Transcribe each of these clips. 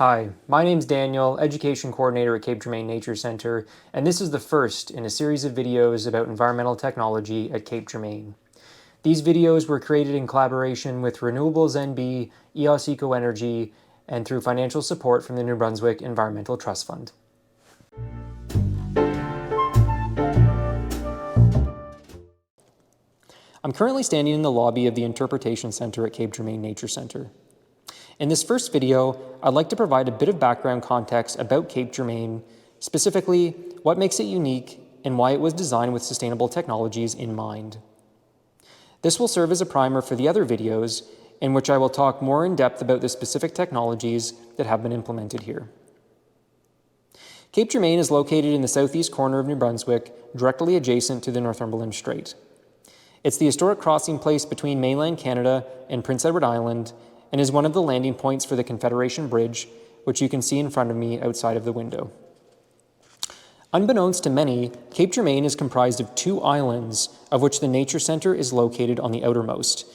Hi, my name's Daniel, Education Coordinator at Cape Jourimain Nature Centre, and this is the first in a series of videos about environmental technology at Cape Jourimain. These videos were created in collaboration with Renouvelables NB, EOS Eco-Energy, and through financial support from the Nouveau-Brunswick Environmental Trust Fund. I'm currently standing in the lobby of the Interpretation Centre at Cape Jourimain Nature Centre. In this first video, I'd like to provide a bit of background context about Cape Jourimain, specifically what makes it unique and why it was designed with sustainable technologies in mind. This will serve as a primer for the other videos, in which I will talk more in depth about the specific technologies that have been implemented here. Cape Jourimain is located in the southeast corner of New Brunswick, directly adjacent to the Northumberland Strait. It's the historic crossing place between mainland Canada and Prince Edward Island, and is one of the landing points for the Confederation Bridge, which you can see in front of me outside of the window. Unbeknownst to many, Cape Jourimain is comprised of 2 islands, of which the Nature Centre is located on the outermost,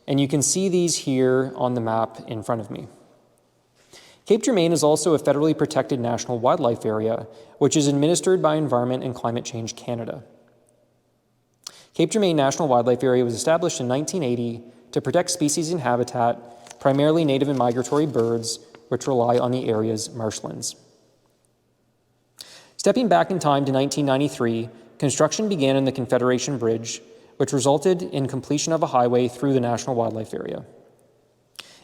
and you can see these here on the map in front of me. Cape Jourimain is also a federally protected national wildlife area, which is administered by Environment and Climate Change Canada. Cape Jourimain National Wildlife Area was established in 1980 to protect species and habitat, primarily native and migratory birds, which rely on the area's marshlands. Stepping back in time to 1993, construction began on the Confederation Bridge, which resulted in completion of a highway through the National Wildlife Area.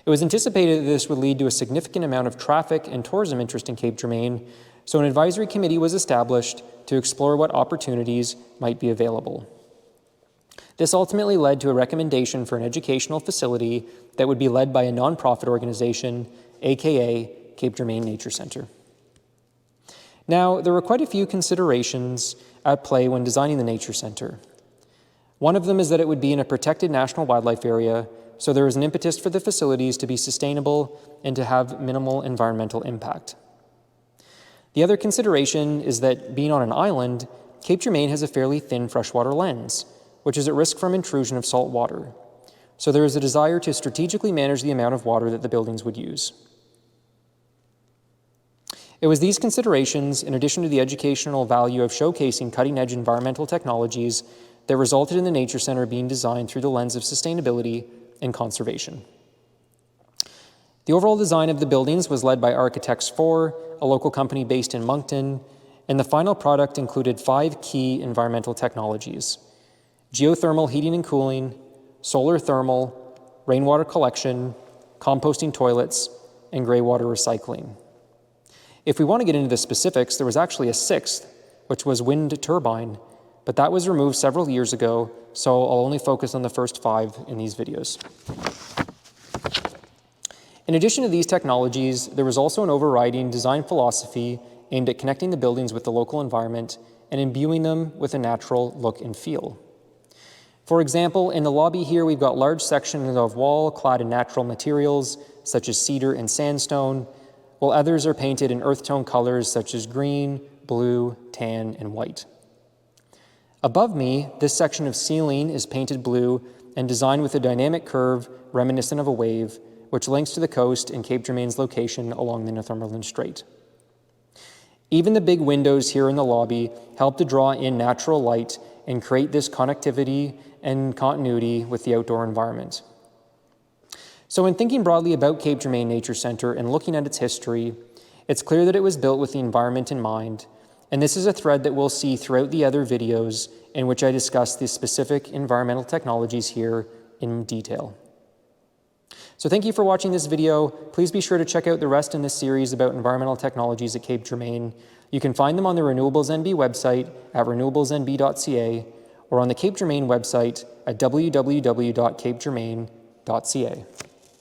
It was anticipated that this would lead to a significant amount of traffic and tourism interest in Cape Jourimain, so an advisory committee was established to explore what opportunities might be available. This ultimately led to a recommendation for an educational facility that would be led by a nonprofit organization, aka Cape Jourimain Nature Centre. Now, there were quite a few considerations at play when designing the Nature Centre. One of them is that it would be in a protected national wildlife area, so there was an impetus for the facilities to be sustainable and to have minimal environmental impact. The other consideration is that being on an island, Cape Jourimain has a fairly thin freshwater lens, which is at risk from intrusion of salt water. So there is a desire to strategically manage the amount of water that the buildings would use. It was these considerations, in addition to the educational value of showcasing cutting-edge environmental technologies, that resulted in the Nature Centre being designed through the lens of sustainability and conservation. The overall design of the buildings was led by Architects 4, a local company based in Moncton, and the final product included 5 key environmental technologies: geothermal heating and cooling, solar thermal, rainwater collection, composting toilets, and grey water recycling. If we want to get into the specifics, there was actually a 6th, which was wind turbine, but that was removed several years ago, so I'll only focus on the first 5 in these videos. In addition to these technologies, there was also an overriding design philosophy aimed at connecting the buildings with the local environment and imbuing them with a natural look and feel. For example, in the lobby here, we've got large sections of wall clad in natural materials, such as cedar and sandstone, while others are painted in earth tone colors such as green, blue, tan, and white. Above me, this section of ceiling is painted blue and designed with a dynamic curve reminiscent of a wave, which links to the coast and Cape Jourimain's location along the Northumberland Strait. Even the big windows here in the lobby help to draw in natural light and create this connectivity and continuity with the outdoor environment. So in thinking broadly about Cape Jourimain Nature Centre and looking at its history, it's clear that it was built with the environment in mind, and this is a thread that we'll see throughout the other videos in which I discuss the specific environmental technologies here in detail. So thank you for watching this video. Please be sure to check out the rest in this series about environmental technologies at Cape Jourimain. You can find them on the Renouvelables NB website at renouvelablesnb.ca or on the Cape Jourimain website at www.capejourimain.ca.